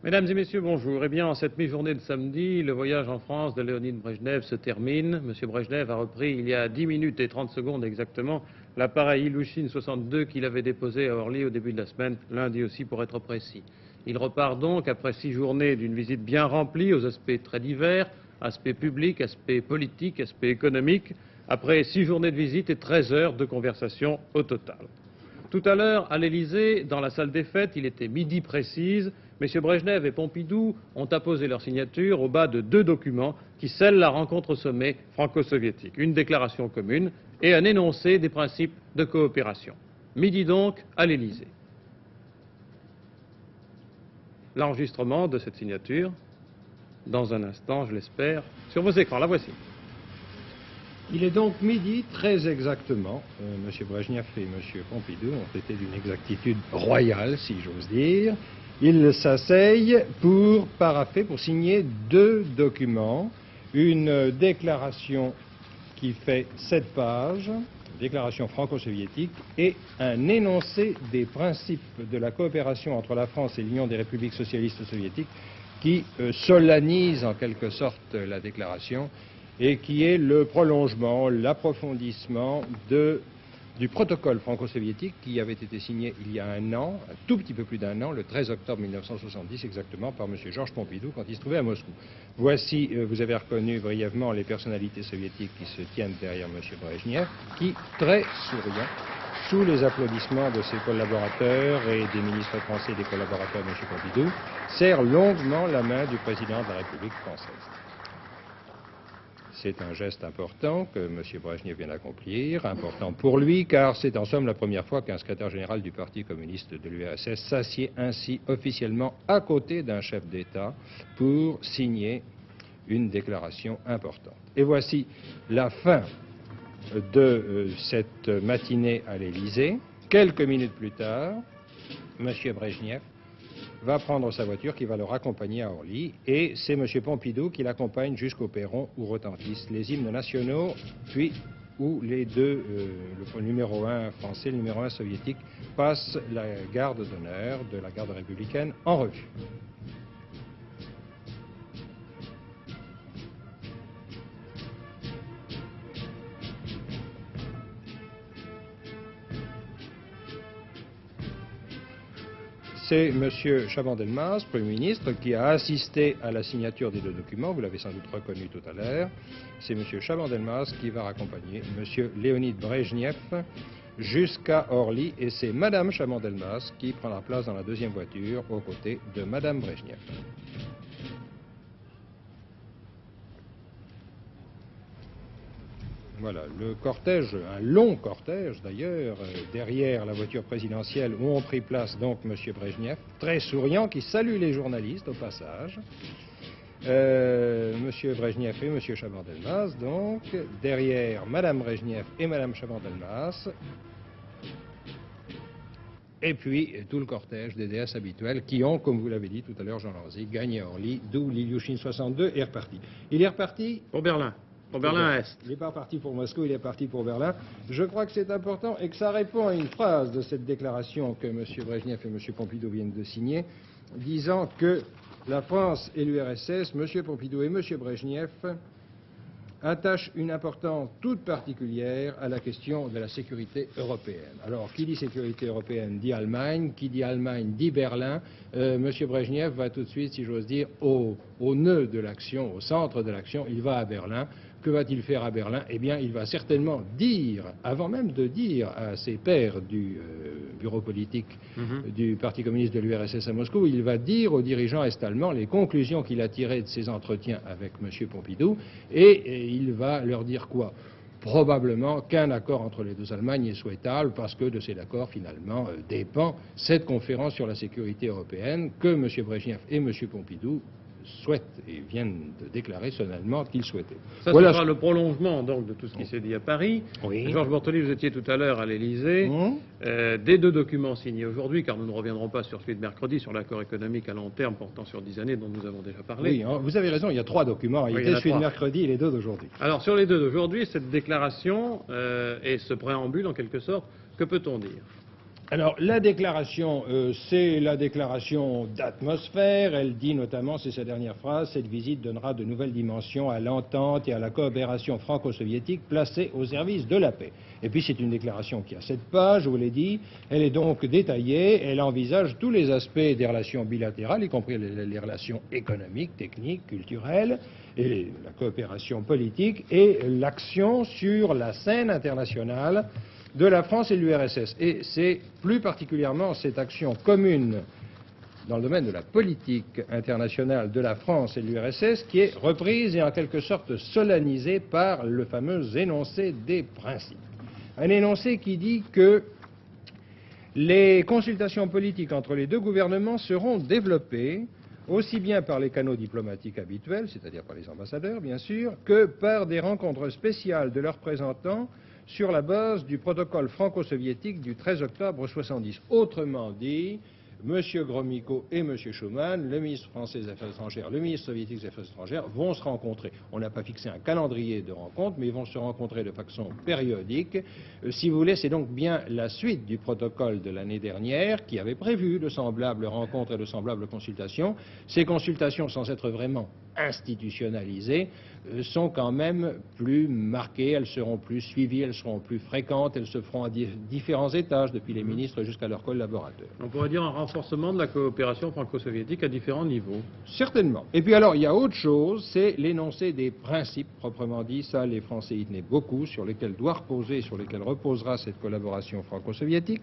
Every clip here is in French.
Mesdames et messieurs, bonjour. Eh bien, en cette mi-journée de samedi, le voyage en France de Léonid Brejnev se termine. Monsieur Brejnev a repris il y a 10 minutes et 30 secondes exactement l'appareil Ilyushin 62 qu'il avait déposé à Orly au début de la semaine, lundi aussi pour être précis. Il repart donc après 6 journées d'une visite bien remplie aux aspects très divers, aspects publics, aspects politiques, aspects économiques, après 6 journées de visite et 13 heures de conversation au total. Tout à l'heure, à l'Élysée, dans la salle des fêtes, il était midi précise. M. Brejnev et Pompidou ont apposé leur signature au bas de 2 documents qui scellent la rencontre au sommet franco-soviétique. Une déclaration commune et un énoncé des principes de coopération. Midi donc, à l'Élysée. L'enregistrement de cette signature, dans un instant, je l'espère, sur vos écrans. La voici. Il est donc midi, très exactement. M. Brejnev et M. Pompidou ont été d'une exactitude royale, si j'ose dire. Ils s'asseyent pour parapher, pour signer 2 documents. Une déclaration qui fait 7 pages, déclaration franco-soviétique, et un énoncé des principes de la coopération entre la France et l'Union des républiques socialistes soviétiques qui solennise en quelque sorte la déclaration et qui est le prolongement, l'approfondissement du protocole franco-soviétique qui avait été signé il y a un an, un tout petit peu plus d'un an, le 13 octobre 1970 exactement, par M. Georges Pompidou quand il se trouvait à Moscou. Voici, vous avez reconnu brièvement les personnalités soviétiques qui se tiennent derrière M. Brejnev, qui, très souriant, sous les applaudissements de ses collaborateurs et des ministres français et des collaborateurs de M. Pompidou, serre longuement la main du président de la République française. C'est un geste important que M. Brejnev vient d'accomplir, important pour lui, car c'est en somme la première fois qu'un secrétaire général du Parti communiste de l'URSS s'assied ainsi officiellement à côté d'un chef d'État pour signer une déclaration importante. Et voici la fin de cette matinée à l'Élysée. Quelques minutes plus tard, M. Brejnev va prendre sa voiture qui va le raccompagner à Orly et c'est M. Pompidou qui l'accompagne jusqu'au perron où retentissent les hymnes nationaux, puis où les deux, le numéro 1 français et le numéro 1 soviétique, passent la garde d'honneur de la garde républicaine en revue. C'est M. Chaban-Delmas, Premier ministre, qui a assisté à la signature des 2 documents. Vous l'avez sans doute reconnu tout à l'heure. C'est M. Chaban-Delmas qui va raccompagner M. Léonid Brejnev jusqu'à Orly. Et c'est Mme Chaban-Delmas qui prendra place dans la 2e voiture aux côtés de Mme Brejnev. Voilà, le cortège, un long cortège d'ailleurs, derrière la voiture présidentielle où ont pris place donc M. Brejnev, très souriant, qui salue les journalistes au passage. M. Brejnev et M. Chaban-Delmas, donc, derrière Mme Brejnev et Mme Chaban-Delmas. Et puis tout le cortège des déesses habituelles qui ont, comme vous l'avez dit tout à l'heure, Jean Lanzy, gagné Orly, d'où l'Ilyushin 62 est reparti. Il est reparti Pour Berlin. Pour Berlin-Est. Il n'est pas parti pour Moscou, il est parti pour Berlin. Je crois que c'est important et que ça répond à une phrase de cette déclaration que M. Brejnev et M. Pompidou viennent de signer, disant que la France et l'URSS, M. Pompidou et M. Brejnev, attachent une importance toute particulière à la question de la sécurité européenne. Alors, qui dit sécurité européenne dit Allemagne, qui dit Allemagne dit Berlin. M. Brejnev va tout de suite, si j'ose dire, au nœud de l'action, au centre de l'action, il va à Berlin. Que va-t-il faire à Berlin? Eh bien, il va certainement dire, avant même de dire à ses pairs du bureau politique du Parti communiste de l'URSS à Moscou, il va dire aux dirigeants est-allemands les conclusions qu'il a tirées de ses entretiens avec M. Pompidou, et il va leur dire quoi? Probablement qu'un accord entre les 2 Allemagnes est souhaitable parce que de cet accord, finalement, dépend cette conférence sur la sécurité européenne que M. Brejnev et M. Pompidou souhaitent et viennent de déclarer solennellement qu'ils souhaitaient. Ça, voilà, ce sera le prolongement donc de tout ce qui s'est dit à Paris. Oui. Georges Bortoli, vous étiez tout à l'heure à l'Élysée. Des 2 documents signés aujourd'hui, car nous ne reviendrons pas sur celui de mercredi, sur l'accord économique à long terme portant sur 10 années dont nous avons déjà parlé. Oui, vous avez raison, il y a 3 documents. Il y a celui de mercredi et les 2 d'aujourd'hui. Alors sur les 2 d'aujourd'hui, cette déclaration et ce préambule en quelque sorte, que peut-on dire? Alors, la déclaration, c'est la déclaration d'atmosphère. Elle dit notamment, c'est sa dernière phrase, cette visite donnera de nouvelles dimensions à l'entente et à la coopération franco-soviétique placée au service de la paix. Et puis, c'est une déclaration qui a 7 pages, je vous l'ai dit. Elle est donc détaillée. Elle envisage tous les aspects des relations bilatérales, y compris les relations économiques, techniques, culturelles, et la coopération politique, et l'action sur la scène internationale de la France et de l'URSS. Et c'est plus particulièrement cette action commune dans le domaine de la politique internationale de la France et de l'URSS qui est reprise et en quelque sorte solennisée par le fameux énoncé des principes. Un énoncé qui dit que les consultations politiques entre les deux gouvernements seront développées aussi bien par les canaux diplomatiques habituels, c'est-à-dire par les ambassadeurs bien sûr, que par des rencontres spéciales de leurs représentants sur la base du protocole franco-soviétique du 13 octobre 1970. Autrement dit, M. Gromyko et M. Schuman, le ministre français des Affaires étrangères, le ministre soviétique des Affaires étrangères, vont se rencontrer. On n'a pas fixé un calendrier de rencontres, mais ils vont se rencontrer de façon périodique. Si vous voulez, c'est donc bien la suite du protocole de l'année dernière qui avait prévu de semblables rencontres et de semblables consultations. Ces consultations, sans être vraiment institutionnalisées, sont quand même plus marquées, elles seront plus suivies, elles seront plus fréquentes, elles se feront à différents étages, depuis les ministres jusqu'à leurs collaborateurs. On pourrait dire un renforcement de la coopération franco-soviétique à différents niveaux. Certainement. Et puis alors, il y a autre chose, c'est l'énoncé des principes, proprement dit. Ça, les Français y tenaient beaucoup, sur lesquels doit reposer, sur lesquels reposera cette collaboration franco-soviétique.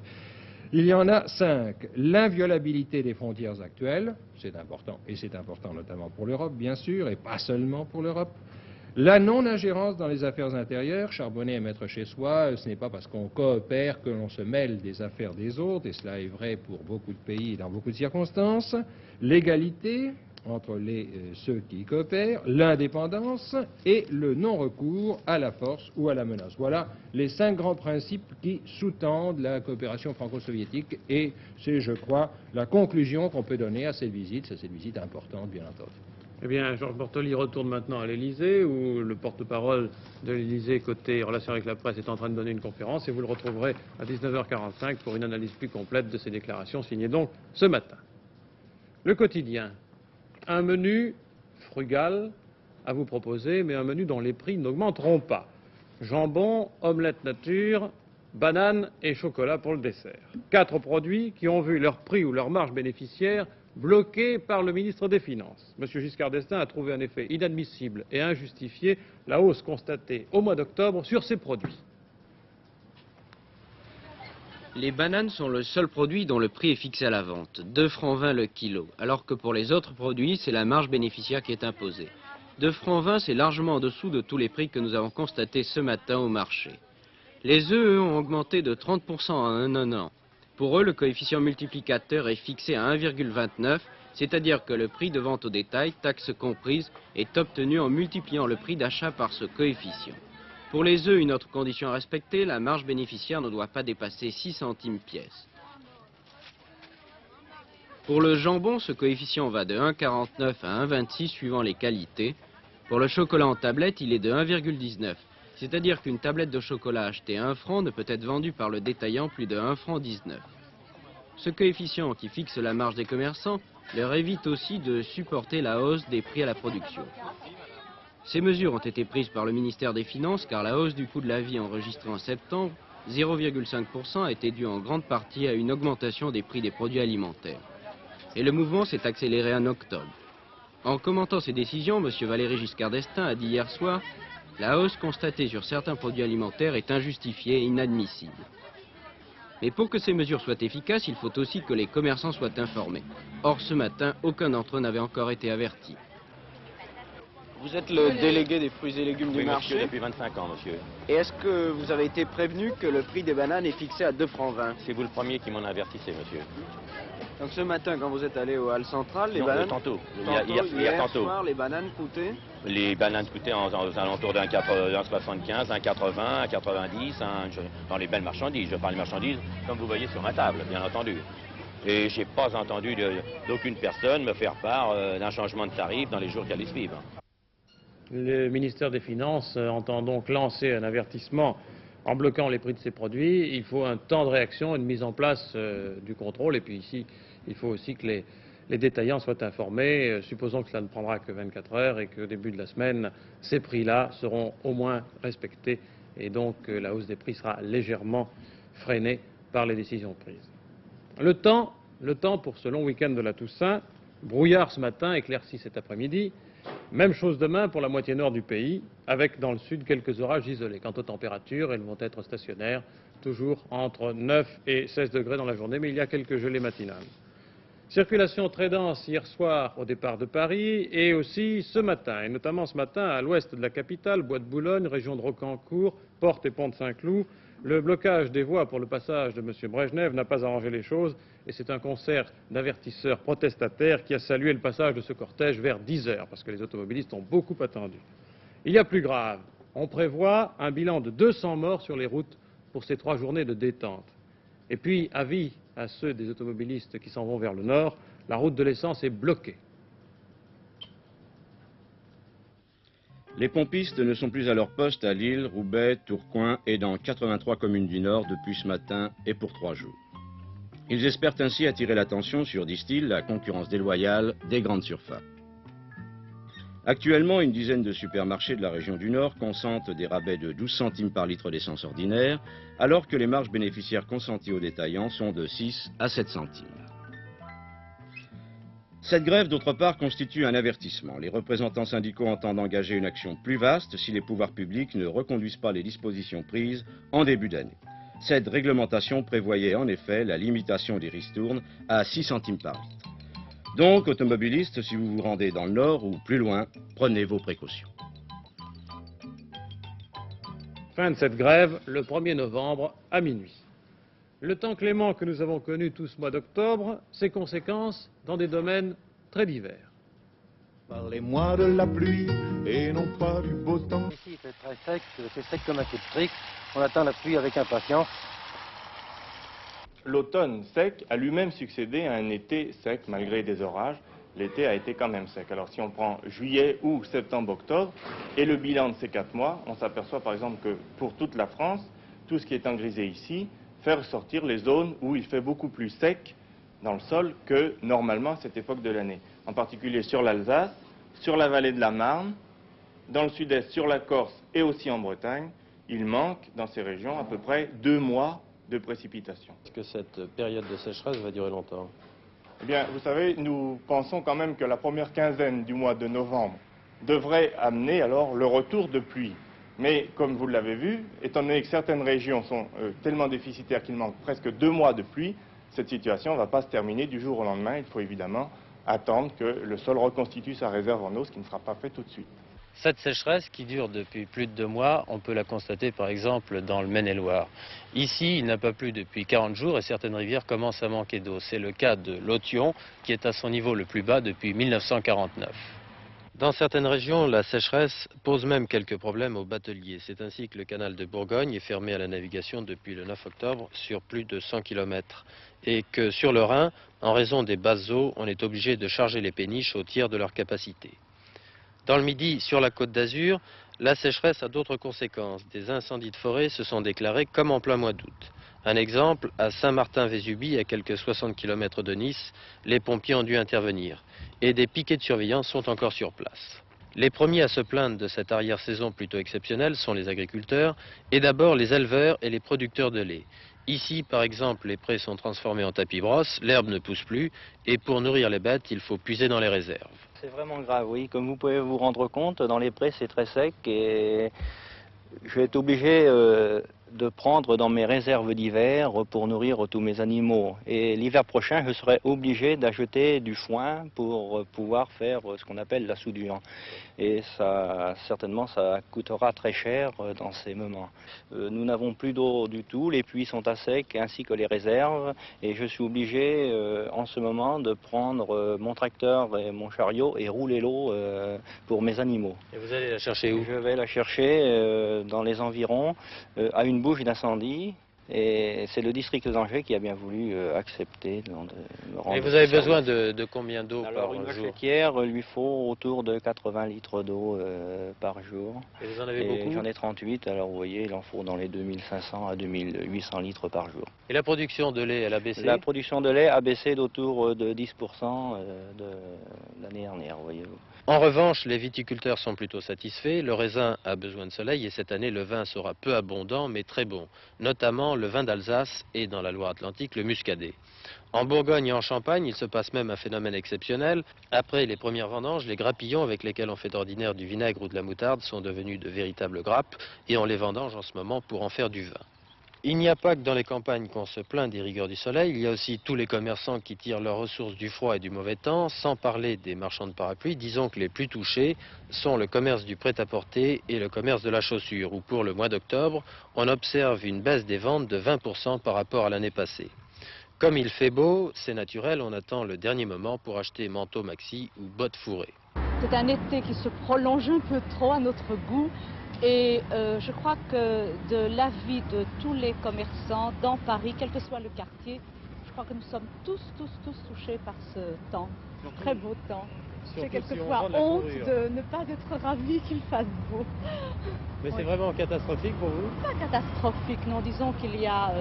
Il y en a 5. L'inviolabilité des frontières actuelles, c'est important, et c'est important notamment pour l'Europe, bien sûr, et pas seulement pour l'Europe. La non-ingérence dans les affaires intérieures, charbonner et mettre chez soi, ce n'est pas parce qu'on coopère que l'on se mêle des affaires des autres, et cela est vrai pour beaucoup de pays et dans beaucoup de circonstances. L'égalité entre ceux qui coopèrent, l'indépendance et le non-recours à la force ou à la menace. Voilà les 5 grands principes qui sous-tendent la coopération franco-soviétique, et c'est, je crois, la conclusion qu'on peut donner à cette visite. C'est cette visite importante, bien entendu. Eh bien, Georges Bortoli retourne maintenant à l'Élysée, où le porte-parole de l'Élysée, côté relations avec la presse, est en train de donner une conférence, et vous le retrouverez à 19h45 pour une analyse plus complète de ces déclarations, signées donc ce matin. Le quotidien, un menu frugal à vous proposer, mais un menu dont les prix n'augmenteront pas. Jambon, omelette nature, banane et chocolat pour le dessert. 4 produits qui ont vu leur prix ou leur marge bénéficiaire bloqué par le ministre des Finances. M. Giscard d'Estaing a trouvé en effet inadmissible et injustifié la hausse constatée au mois d'octobre sur ces produits. Les bananes sont le seul produit dont le prix est fixé à la vente, 2,20 francs le kilo, alors que pour les autres produits, c'est la marge bénéficiaire qui est imposée. 2,20 francs, c'est largement en dessous de tous les prix que nous avons constatés ce matin au marché. Les œufs, eux, ont augmenté de 30% en un an. Pour eux, le coefficient multiplicateur est fixé à 1,29, c'est-à-dire que le prix de vente au détail, taxes comprises, est obtenu en multipliant le prix d'achat par ce coefficient. Pour les œufs, une autre condition à respecter, la marge bénéficiaire ne doit pas dépasser 6 centimes pièce. Pour le jambon, ce coefficient va de 1,49 à 1,26 suivant les qualités. Pour le chocolat en tablette, il est de 1,19. C'est-à-dire qu'une tablette de chocolat achetée à 1 franc ne peut être vendue par le détaillant plus de 1 franc 19. Ce coefficient qui fixe la marge des commerçants leur évite aussi de supporter la hausse des prix à la production. Ces mesures ont été prises par le ministère des Finances car la hausse du coût de la vie enregistrée en septembre, 0,5%, a été due en grande partie à une augmentation des prix des produits alimentaires. Et le mouvement s'est accéléré en octobre. En commentant ces décisions, M. Valéry Giscard d'Estaing a dit hier soir: la hausse constatée sur certains produits alimentaires est injustifiée et inadmissible. Mais pour que ces mesures soient efficaces, il faut aussi que les commerçants soient informés. Or, ce matin, aucun d'entre eux n'avait encore été averti. Vous êtes le délégué des fruits et légumes du marché. Monsieur, depuis 25 ans, monsieur. Et est-ce que vous avez été prévenu que le prix des bananes est fixé à 2,20 francs? C'est vous le premier qui m'en avertissez, monsieur. Donc ce matin, quand vous êtes allé au hall central, les Non, bananes... tantôt. Hier Tantôt. soir, les bananes coûtaient? Les bananes coûtaient aux alentours d'un 1,75, 1,80, 1,90, dans les belles marchandises. Je parle des marchandises comme vous voyez sur ma table, bien entendu. Et je n'ai pas entendu d'aucune personne me faire part d'un changement de tarif dans les jours qui allaient suivre. Le ministère des Finances entend donc lancer un avertissement en bloquant les prix de ces produits, il faut un temps de réaction et de mise en place du contrôle. Et puis ici, il faut aussi que les détaillants soient informés. Supposons que cela ne prendra que 24 heures et qu'au début de la semaine, ces prix-là seront au moins respectés et donc la hausse des prix sera légèrement freinée par les décisions prises. Le temps pour ce long week-end de la Toussaint, brouillard ce matin, éclairci cet après-midi. Même chose demain pour la moitié nord du pays, avec dans le sud quelques orages isolés. Quant aux températures, elles vont être stationnaires, toujours entre 9 et 16 degrés dans la journée, mais il y a quelques gelées matinales. Circulation très dense hier soir au départ de Paris et aussi ce matin, et notamment ce matin à l'ouest de la capitale, Bois de Boulogne, région de Rocancourt, Porte et Pont de Saint-Cloud. Le blocage des voies pour le passage de M. Brejnev n'a pas arrangé les choses et c'est un concert d'avertisseurs protestataires qui a salué le passage de ce cortège vers 10 heures parce que les automobilistes ont beaucoup attendu. Il y a plus grave, on prévoit un bilan de 200 morts sur les routes pour ces 3 journées de détente. Et puis, avis à ceux des automobilistes qui s'en vont vers le nord, la route de l'essence est bloquée. Les pompistes ne sont plus à leur poste à Lille, Roubaix, Tourcoing et dans 83 communes du Nord depuis ce matin et pour 3 jours. Ils espèrent ainsi attirer l'attention sur, disent-ils, la concurrence déloyale des grandes surfaces. Actuellement, une dizaine de supermarchés de la région du Nord consentent des rabais de 12 centimes par litre d'essence ordinaire, alors que les marges bénéficiaires consenties aux détaillants sont de 6 à 7 centimes. Cette grève, d'autre part, constitue un avertissement. Les représentants syndicaux entendent engager une action plus vaste si les pouvoirs publics ne reconduisent pas les dispositions prises en début d'année. Cette réglementation prévoyait en effet la limitation des ristournes à 6 centimes par litre. Donc, automobilistes, si vous vous rendez dans le Nord ou plus loin, prenez vos précautions. Fin de cette grève le 1er novembre à minuit. Le temps clément que nous avons connu tout ce mois d'octobre, ses conséquences dans des domaines très divers. Parlez-moi de la pluie et non pas du beau temps. Ici il fait très sec, c'est sec comme un coup de trique. On attend la pluie avec impatience. L'automne sec a lui-même succédé à un été sec malgré des orages. L'été a été quand même sec. Alors si on prend juillet, août, septembre, octobre et le bilan de ces 4 mois, on s'aperçoit par exemple que pour toute la France, tout ce qui est en grisé ici, fait ressortir les zones où il fait beaucoup plus sec dans le sol que normalement à cette époque de l'année. En particulier sur l'Alsace, sur la vallée de la Marne, dans le sud-est, sur la Corse et aussi en Bretagne, il manque dans ces régions à peu près 2 mois de précipitations. Est-ce que cette période de sécheresse va durer longtemps? Eh bien, vous savez, nous pensons quand même que la première quinzaine du mois de novembre devrait amener alors le retour de pluie. Mais comme vous l'avez vu, étant donné que certaines régions sont tellement déficitaires qu'il manque presque 2 mois de pluie, cette situation ne va pas se terminer du jour au lendemain. Il faut évidemment attendre que le sol reconstitue sa réserve en eau, ce qui ne sera pas fait tout de suite. Cette sécheresse qui dure depuis plus de 2 mois, on peut la constater par exemple dans le Maine-et-Loire. Ici, il n'a pas plu depuis 40 jours et certaines rivières commencent à manquer d'eau. C'est le cas de l'Othion qui est à son niveau le plus bas depuis 1949. Dans certaines régions, la sécheresse pose même quelques problèmes aux bateliers. C'est ainsi que le canal de Bourgogne est fermé à la navigation depuis le 9 octobre sur plus de 100 km. Et que sur le Rhin, en raison des basses eaux, on est obligé de charger les péniches au tiers de leur capacité. Dans le Midi, sur la Côte d'Azur, la sécheresse a d'autres conséquences. Des incendies de forêt se sont déclarés comme en plein mois d'août. Un exemple, à Saint-Martin-Vésubie, à quelques 60 km de Nice, les pompiers ont dû intervenir. Et des piquets de surveillance sont encore sur place. Les premiers à se plaindre de cette arrière-saison plutôt exceptionnelle sont les agriculteurs, et d'abord les éleveurs et les producteurs de lait. Ici, par exemple, les prés sont transformés en tapis brosse, l'herbe ne pousse plus, et pour nourrir les bêtes, il faut puiser dans les réserves. C'est vraiment grave, oui. Comme vous pouvez vous rendre compte, dans les prés, c'est très sec et je vais être obligé de prendre dans mes réserves d'hiver pour nourrir tous mes animaux. Et l'hiver prochain, je serai obligé d'ajouter du foin pour pouvoir faire ce qu'on appelle la soudure. Et ça, certainement, ça coûtera très cher dans ces moments. Nous n'avons plus d'eau du tout, les puits sont à sec ainsi que les réserves. Et je suis obligé en ce moment de prendre mon tracteur et mon chariot et rouler l'eau pour mes animaux. Et vous allez la chercher où? Je vais la chercher dans les environs, à une bouche d'incendie. Et c'est le district d'Angers qui a bien voulu accepter de me rendre. Et vous avez besoin de combien d'eau par Alors, une jour? vachetière lui faut autour de 80 litres d'eau par jour. Et vous en avez beaucoup? J'en ai 38, alors vous voyez, il en faut dans les 2500 à 2800 litres par jour. Et la production de lait, elle a baissé? La production de lait a baissé d'autour de 10% de l'année dernière, voyez-vous. En revanche, les viticulteurs sont plutôt satisfaits. Le raisin a besoin de soleil et cette année, le vin sera peu abondant mais très bon. Notamment le vin d'Alsace et dans la Loire-Atlantique, le muscadet. En Bourgogne et en Champagne, il se passe même un phénomène exceptionnel. Après les premières vendanges, les grappillons avec lesquels on fait d'ordinaire du vinaigre ou de la moutarde sont devenus de véritables grappes et on les vendange en ce moment pour en faire du vin. Il n'y a pas que dans les campagnes qu'on se plaint des rigueurs du soleil, il y a aussi tous les commerçants qui tirent leurs ressources du froid et du mauvais temps, sans parler des marchands de parapluies. Disons que les plus touchés sont le commerce du prêt-à-porter et le commerce de la chaussure, où pour le mois d'octobre, on observe une baisse des ventes de 20% par rapport à l'année passée. Comme il fait beau, c'est naturel, on attend le dernier moment pour acheter manteau maxi ou bottes fourrées. C'est un été qui se prolonge un peu trop à notre goût. Et je crois que de l'avis de tous les commerçants dans Paris, quel que soit le quartier, je crois que nous sommes tous touchés par ce temps, très beau temps. J'ai quelquefois honte de ne pas être ravi qu'il fasse beau. Mais c'est vraiment catastrophique pour vous? Pas catastrophique, non, disons qu'il y a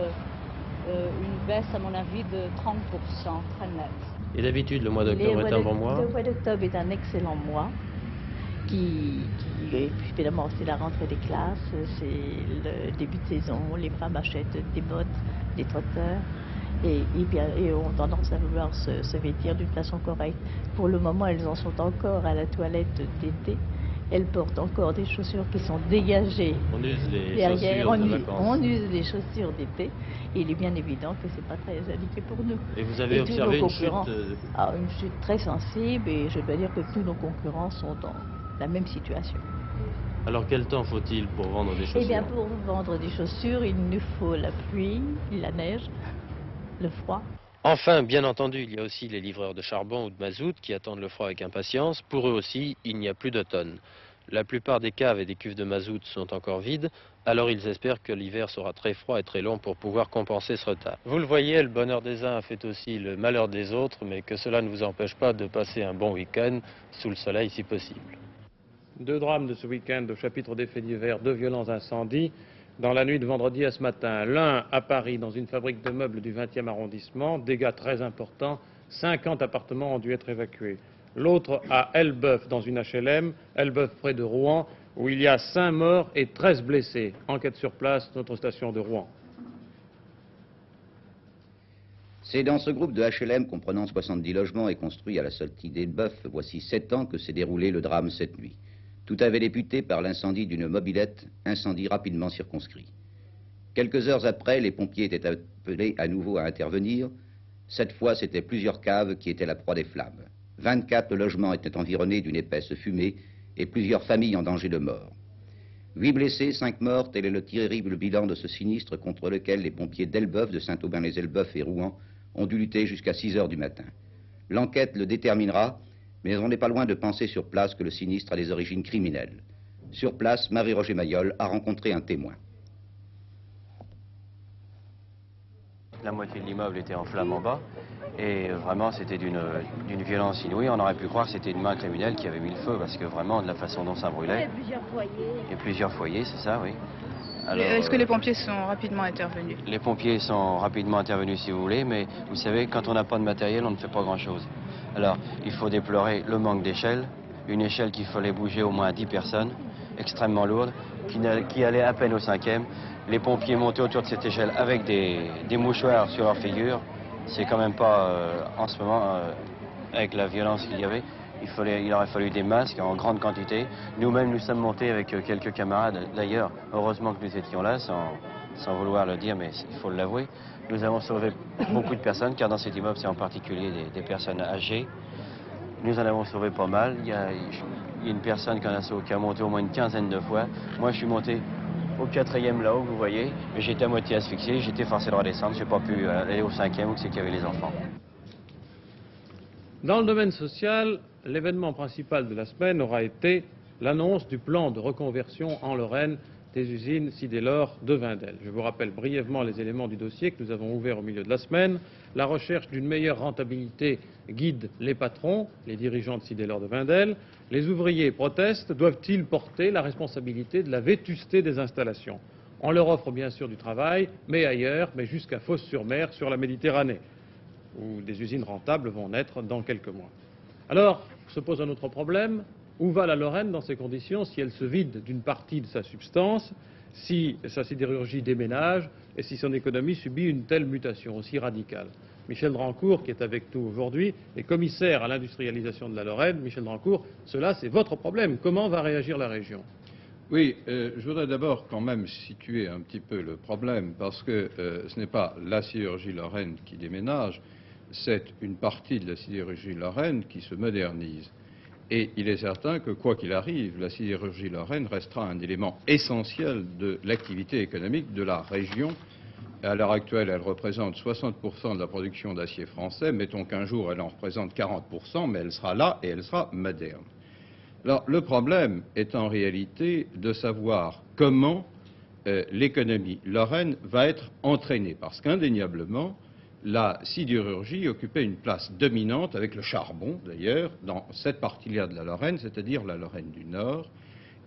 une baisse à mon avis de 30%, très nette. Et d'habitude, le mois d'octobre est un bon mois? Le mois d'octobre est un excellent mois. Et puis évidemment c'est la rentrée des classes, c'est le début de saison, les femmes achètent des bottes, des trotteurs et ont tendance à vouloir se vêtir d'une façon correcte. Pour le moment, elles en sont encore à la toilette d'été. Elles portent encore des chaussures qui sont dégagées. On use les derrière, chaussures de vacances. On use les chaussures d'été et il est bien évident que c'est pas très indiqué pour nous. Et vous avez observé une chute une chute très sensible et je dois dire que tous nos concurrents sont dans la même situation. Alors quel temps faut-il pour vendre des chaussures? Eh bien pour vendre des chaussures, il nous faut la pluie, la neige, le froid. Enfin, bien entendu, il y a aussi les livreurs de charbon ou de mazout qui attendent le froid avec impatience. Pour eux aussi, il n'y a plus d'automne. La plupart des caves et des cuves de mazout sont encore vides, alors ils espèrent que l'hiver sera très froid et très long pour pouvoir compenser ce retard. Vous le voyez, le bonheur des uns fait aussi le malheur des autres, mais que cela ne vous empêche pas de passer un bon week-end sous le soleil si possible. Deux drames de ce week-end au chapitre des faits divers, deux violents incendies dans la nuit de vendredi à ce matin. L'un à Paris, dans une fabrique de meubles du 20e arrondissement, dégâts très importants, 50 appartements ont dû être évacués. L'autre à Elbeuf, dans une HLM, Elbeuf près de Rouen, où il y a 5 morts et 13 blessés. Enquête sur place, notre station de Rouen. C'est dans ce groupe de HLM comprenant 70 logements et construit à la sortie d'Elbeuf, voici 7 ans que s'est déroulé le drame cette nuit. Tout avait débuté par l'incendie d'une mobilette, incendie rapidement circonscrit. Quelques heures après, les pompiers étaient appelés à nouveau à intervenir. Cette fois, c'étaient plusieurs caves qui étaient la proie des flammes. 24 logements étaient environnés d'une épaisse fumée et plusieurs familles en danger de mort. 8 blessés, 5 morts, tel est le terrible bilan de ce sinistre contre lequel les pompiers d'Elbeuf, de Saint-Aubin-les-Elbeuf et Rouen ont dû lutter jusqu'à 6 heures du matin. L'enquête le déterminera, mais on n'est pas loin de penser sur place que le sinistre a des origines criminelles. Sur place, Marie-Roger Mayol a rencontré un témoin. La moitié de l'immeuble était en flammes en bas et vraiment c'était d'une violence inouïe. On aurait pu croire que c'était une main criminelle qui avait mis le feu parce que vraiment de la façon dont ça brûlait. Il y a plusieurs foyers. Il y a plusieurs foyers, c'est ça, oui. Est-ce que les pompiers sont rapidement intervenus? Les pompiers sont rapidement intervenus si vous voulez, mais vous savez, quand on n'a pas de matériel, on ne fait pas grand-chose. Alors, il faut déplorer le manque d'échelle, une échelle qu'il fallait bouger au moins 10 personnes, extrêmement lourde, qui allait à peine au 5e. Les pompiers montaient autour de cette échelle avec des mouchoirs sur leur figure. C'est quand même pas, en ce moment, avec la violence qu'il y avait, il aurait fallu des masques en grande quantité. Nous-mêmes, nous sommes montés avec quelques camarades. D'ailleurs, heureusement que nous étions là, sans vouloir le dire, mais il faut l'avouer. Nous avons sauvé beaucoup de personnes, car dans cet immeuble, c'est en particulier des personnes âgées. Nous en avons sauvé pas mal. Il y a une personne qui a monté au moins une quinzaine de fois. Moi, je suis monté au 4e là-haut, vous voyez, mais j'étais à moitié asphyxié, j'étais forcé de redescendre, je n'ai pas pu aller au 5e où c'est qu'il y avait les enfants. Dans le domaine social, l'événement principal de la semaine aura été l'annonce du plan de reconversion en Lorraine des usines Sidélor de Wendel. Je vous rappelle brièvement les éléments du dossier que nous avons ouvert au milieu de la semaine. La recherche d'une meilleure rentabilité guide les patrons, les dirigeants de Sidélor de Wendel. Les ouvriers protestent. Doivent-ils porter la responsabilité de la vétusté des installations? On leur offre bien sûr du travail, mais ailleurs, mais jusqu'à Fos-sur-Mer, sur la Méditerranée, où des usines rentables vont naître dans quelques mois. Alors, se pose un autre problème. Où va la Lorraine dans ces conditions si elle se vide d'une partie de sa substance, si sa sidérurgie déménage et si son économie subit une telle mutation aussi radicale? Michel Drancourt, qui est avec nous aujourd'hui, est commissaire à l'industrialisation de la Lorraine. Michel Drancourt, cela c'est votre problème. Comment va réagir la région? Oui, je voudrais d'abord quand même situer un petit peu le problème, parce que ce n'est pas la sidérurgie lorraine qui déménage, c'est une partie de la sidérurgie lorraine qui se modernise. Et il est certain que, quoi qu'il arrive, la sidérurgie lorraine restera un élément essentiel de l'activité économique de la région. À l'heure actuelle, elle représente 60% de la production d'acier français. Mettons qu'un jour, elle en représente 40%, mais elle sera là et elle sera moderne. Alors, le problème est en réalité de savoir comment l'économie lorraine va être entraînée, parce qu'indéniablement, la sidérurgie occupait une place dominante, avec le charbon d'ailleurs, dans cette partie-là de la Lorraine, c'est-à-dire la Lorraine du Nord.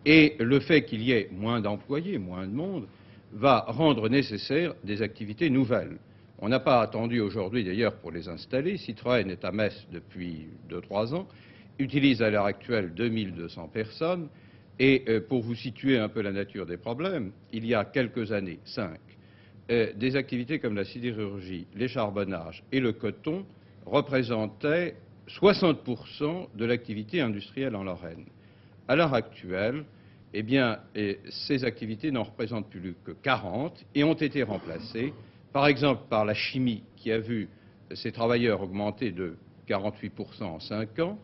Et le fait qu'il y ait moins d'employés, moins de monde, va rendre nécessaire des activités nouvelles. On n'a pas attendu aujourd'hui d'ailleurs pour les installer. Citroën est à Metz depuis 2-3 ans, utilise à l'heure actuelle 2200 personnes. Et pour vous situer un peu la nature des problèmes, il y a quelques années, 5, des activités comme la sidérurgie, les charbonnages et le coton représentaient 60% de l'activité industrielle en Lorraine. À l'heure actuelle, eh bien, ces activités n'en représentent plus que 40 et ont été remplacées, par exemple, par la chimie qui a vu ses travailleurs augmenter de 48% en 5 ans,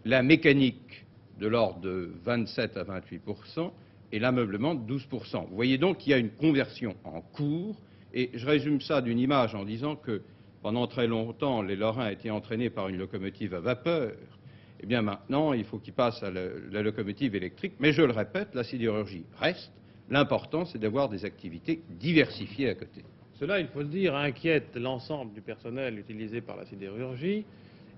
la mécanique de l'ordre de 27 à 28% et l'ameublement de 12%. Vous voyez donc qu'il y a une conversion en cours. Et je résume ça d'une image en disant que pendant très longtemps, les Lorrains étaient entraînés par une locomotive à vapeur. Eh bien maintenant, il faut qu'ils passent à la locomotive électrique. Mais je le répète, la sidérurgie reste. L'important, c'est d'avoir des activités diversifiées à côté. Cela, il faut le dire, inquiète l'ensemble du personnel utilisé par la sidérurgie.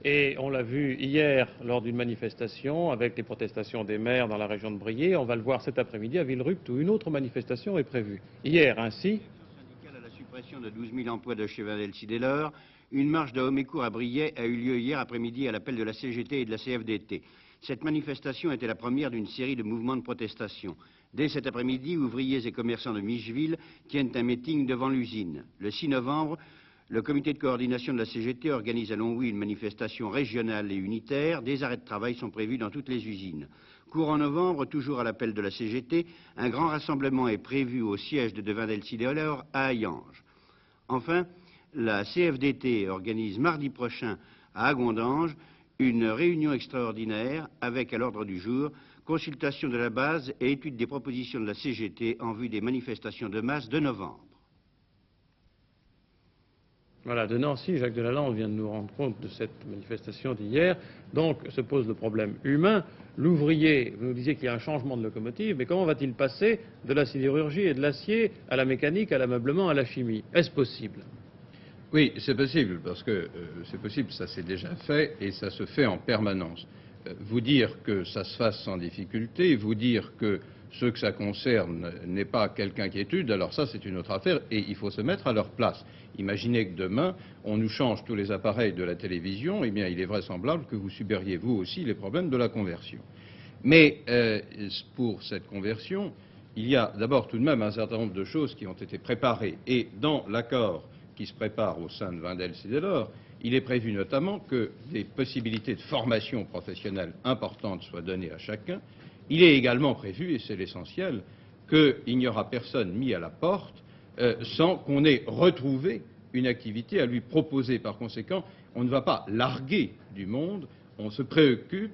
Et on l'a vu hier lors d'une manifestation avec les protestations des maires dans la région de Briey. On va le voir cet après-midi à Villerupt où une autre manifestation est prévue. Hier, ainsi, de 12 000 emplois de chez Wendel-Sidélor, une marche de Homécourt à Briey a eu lieu hier après-midi à l'appel de la CGT et de la CFDT. Cette manifestation était la première d'une série de mouvements de protestation. Dès cet après-midi, ouvriers et commerçants de Micheville tiennent un meeting devant l'usine. Le 6 novembre, le comité de coordination de la CGT organise à Longwy une manifestation régionale et unitaire. Des arrêts de travail sont prévus dans toutes les usines. Courant novembre, toujours à l'appel de la CGT, un grand rassemblement est prévu au siège de Wendel-Sidélor à Hayange. Enfin, la CFDT organise mardi prochain à Agondange une réunion extraordinaire avec à l'ordre du jour consultation de la base et étude des propositions de la CGT en vue des manifestations de masse de novembre. Voilà, de Nancy, Jacques Delalande vient de nous rendre compte de cette manifestation d'hier. Donc se pose le problème humain. L'ouvrier, vous nous disiez qu'il y a un changement de locomotive, mais comment va-t-il passer de la sidérurgie et de l'acier à la mécanique, à l'ameublement, à la chimie? Est-ce possible? Oui, c'est possible, parce que c'est possible, ça s'est déjà fait, et ça se fait en permanence. Vous dire que ça se fasse sans difficulté, vous dire que ceux que ça concerne n'est pas quelqu'un qui étude, alors ça c'est une autre affaire, et il faut se mettre à leur place. Imaginez que demain, on nous change tous les appareils de la télévision, eh bien il est vraisemblable que vous subiriez vous aussi les problèmes de la conversion. Mais pour cette conversion, il y a d'abord tout de même un certain nombre de choses qui ont été préparées, et dans l'accord qui se prépare au sein de Wendel-Sidélor, il est prévu notamment que des possibilités de formation professionnelle importantes soient données à chacun. Il est également prévu, et c'est l'essentiel, qu'il n'y aura personne mis à la porte sans qu'on ait retrouvé une activité à lui proposer. Par conséquent, on ne va pas larguer du monde, on se préoccupe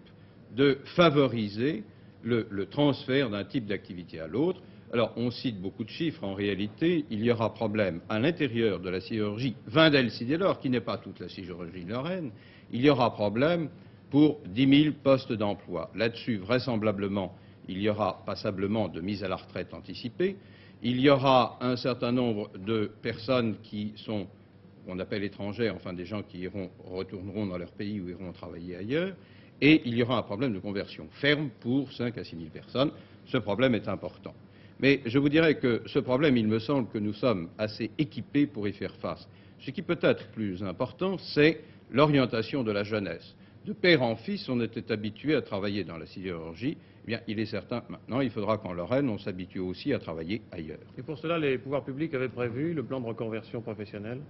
de favoriser le transfert d'un type d'activité à l'autre. Alors, on cite beaucoup de chiffres. En réalité, il y aura problème à l'intérieur de la sidérurgie Wendel-Sidélor, qui n'est pas toute la sidérurgie lorraine. Il y aura problème pour 10 000 postes d'emploi. Là-dessus, vraisemblablement, il y aura passablement de mise à la retraite anticipée, il y aura un certain nombre de personnes qui sont, qu'on appelle étrangères, enfin des gens qui retourneront dans leur pays ou iront travailler ailleurs, et il y aura un problème de conversion ferme pour 5 à 6 000 personnes. Ce problème est important. Mais je vous dirais que ce problème, il me semble que nous sommes assez équipés pour y faire face. Ce qui peut être plus important, c'est l'orientation de la jeunesse. De père en fils, on était habitué à travailler dans la sidérurgie. Eh bien, il est certain maintenant, il faudra qu'en Lorraine, on s'habitue aussi à travailler ailleurs. Et pour cela, les pouvoirs publics avaient prévu le plan de reconversion professionnelle?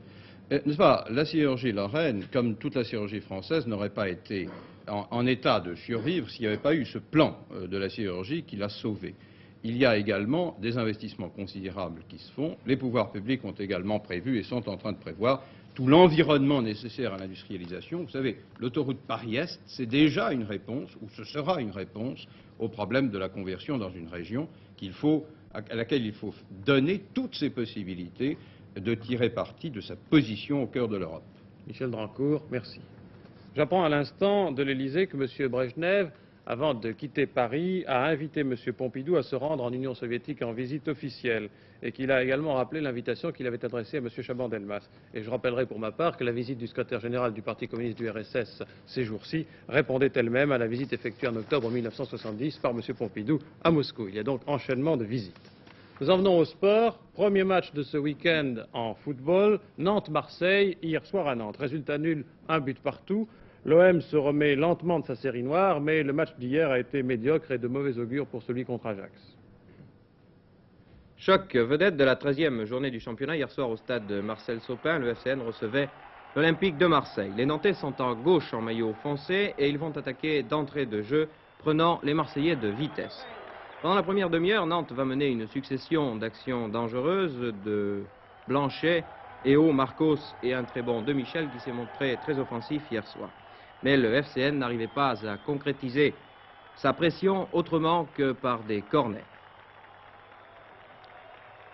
N'est-ce pas, la sidérurgie lorraine, comme toute la sidérurgie française, n'aurait pas été en état de survivre s'il n'y avait pas eu ce plan de la sidérurgie qui l'a sauvée. Il y a également des investissements considérables qui se font. Les pouvoirs publics ont également prévu et sont en train de prévoir tout l'environnement nécessaire à l'industrialisation. Vous savez, l'autoroute Paris-Est, c'est déjà une réponse, ou ce sera une réponse, au problème de la conversion dans une région à laquelle il faut donner toutes ses possibilités de tirer parti de sa position au cœur de l'Europe. Michel Drancourt, merci. J'apprends à l'instant de l'Élysée que M. Brejnev, avant de quitter Paris, a invité M. Pompidou à se rendre en Union soviétique en visite officielle et qu'il a également rappelé l'invitation qu'il avait adressée à M. Chaban-Delmas. Et je rappellerai pour ma part que la visite du secrétaire général du Parti communiste du RSS ces jours-ci répondait elle-même à la visite effectuée en octobre 1970 par M. Pompidou à Moscou. Il y a donc enchaînement de visites. Nous en venons au sport. Premier match de ce week-end en football. Nantes-Marseille, hier soir à Nantes. Résultat nul, 1 but partout. L'OM se remet lentement de sa série noire, mais le match d'hier a été médiocre et de mauvais augure pour celui contre Ajax. Choc vedette de la 13e journée du championnat. Hier soir au stade Marcel Sopin, le FCN recevait l'Olympique de Marseille. Les Nantais sont en gauche en maillot foncé et ils vont attaquer d'entrée de jeu, prenant les Marseillais de vitesse. Pendant la première demi-heure, Nantes va mener une succession d'actions dangereuses de Blanchet, Eo, Marcos et un très bon de Michel qui s'est montré très offensif hier soir. Mais le FCN n'arrivait pas à concrétiser sa pression autrement que par des corners.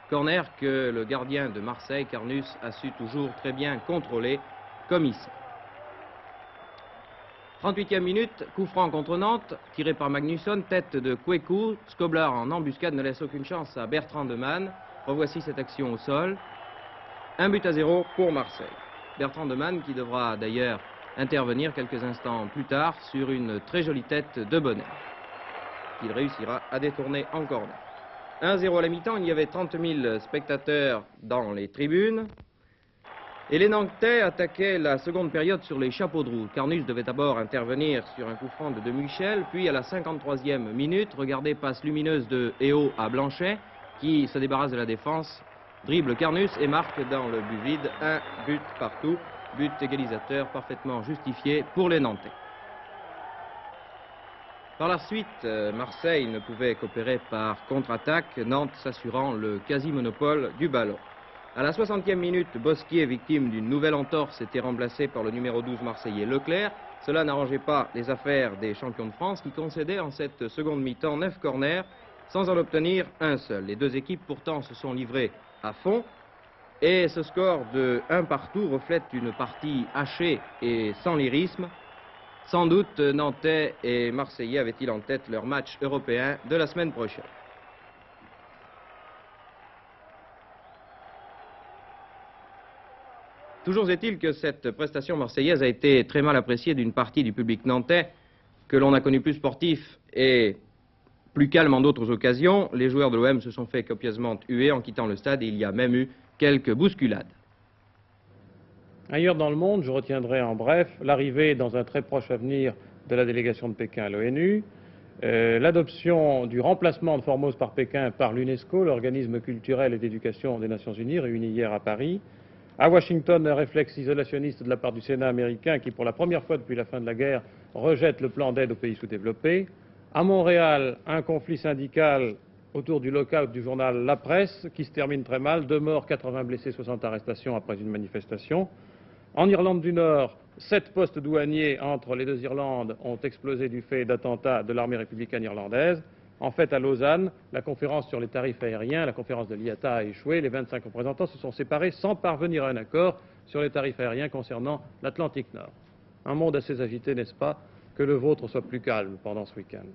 Corner que le gardien de Marseille, Carnus, a su toujours très bien contrôler, comme ici. 38e minute, coup franc contre Nantes, tiré par Magnusson, tête de Kweku. Skoblar en embuscade ne laisse aucune chance à Bertrand de Man. Revoici cette action au sol. 1-0 pour Marseille. Bertrand de Man qui devra d'ailleurs intervenir quelques instants plus tard sur une très jolie tête de Bonnet, qu'il réussira à détourner en corner. 1-0 à la mi-temps, il y avait 30 000 spectateurs dans les tribunes. Et les Nantais attaquaient la seconde période sur les chapeaux de roue. Carnus devait d'abord intervenir sur un coup franc de Michel, puis à la 53e minute, regardez, passe lumineuse de Eo à Blanchet, qui se débarrasse de la défense, dribble Carnus et marque dans le but vide, 1 but partout, but égalisateur parfaitement justifié pour les Nantais. Par la suite, Marseille ne pouvait qu'opérer par contre-attaque, Nantes s'assurant le quasi-monopole du ballon. À la 60e minute, Bosquier, victime d'une nouvelle entorse, était remplacé par le numéro 12 marseillais Leclerc. Cela n'arrangeait pas les affaires des champions de France qui concédaient en cette seconde mi-temps 9 corners sans en obtenir un seul. Les deux équipes pourtant se sont livrées à fond et ce score de 1 partout reflète une partie hachée et sans lyrisme. Sans doute Nantais et Marseillais avaient-ils en tête leur match européen de la semaine prochaine. Toujours est-il que cette prestation marseillaise a été très mal appréciée d'une partie du public nantais, que l'on a connu plus sportif et plus calme en d'autres occasions. Les joueurs de l'OM se sont fait copieusement huer en quittant le stade et il y a même eu quelques bousculades. Ailleurs dans le monde, je retiendrai en bref l'arrivée dans un très proche avenir de la délégation de Pékin à l'ONU, l'adoption du remplacement de Formose par Pékin par l'UNESCO, l'organisme culturel et d'éducation des Nations Unies, réuni hier à Paris. À Washington, un réflexe isolationniste de la part du Sénat américain qui, pour la première fois depuis la fin de la guerre, rejette le plan d'aide aux pays sous-développés. À Montréal, un conflit syndical autour du lockout du journal La Presse qui se termine très mal. 2 morts, 80 blessés, 60 arrestations après une manifestation. En Irlande du Nord, 7 postes douaniers entre les deux Irlandes ont explosé du fait d'attentats de l'armée républicaine irlandaise. En fait, à Lausanne, la conférence sur les tarifs aériens, la conférence de l'IATA a échoué. Les 25 représentants se sont séparés sans parvenir à un accord sur les tarifs aériens concernant l'Atlantique Nord. Un monde assez agité, n'est-ce pas? Que le vôtre soit plus calme pendant ce week-end.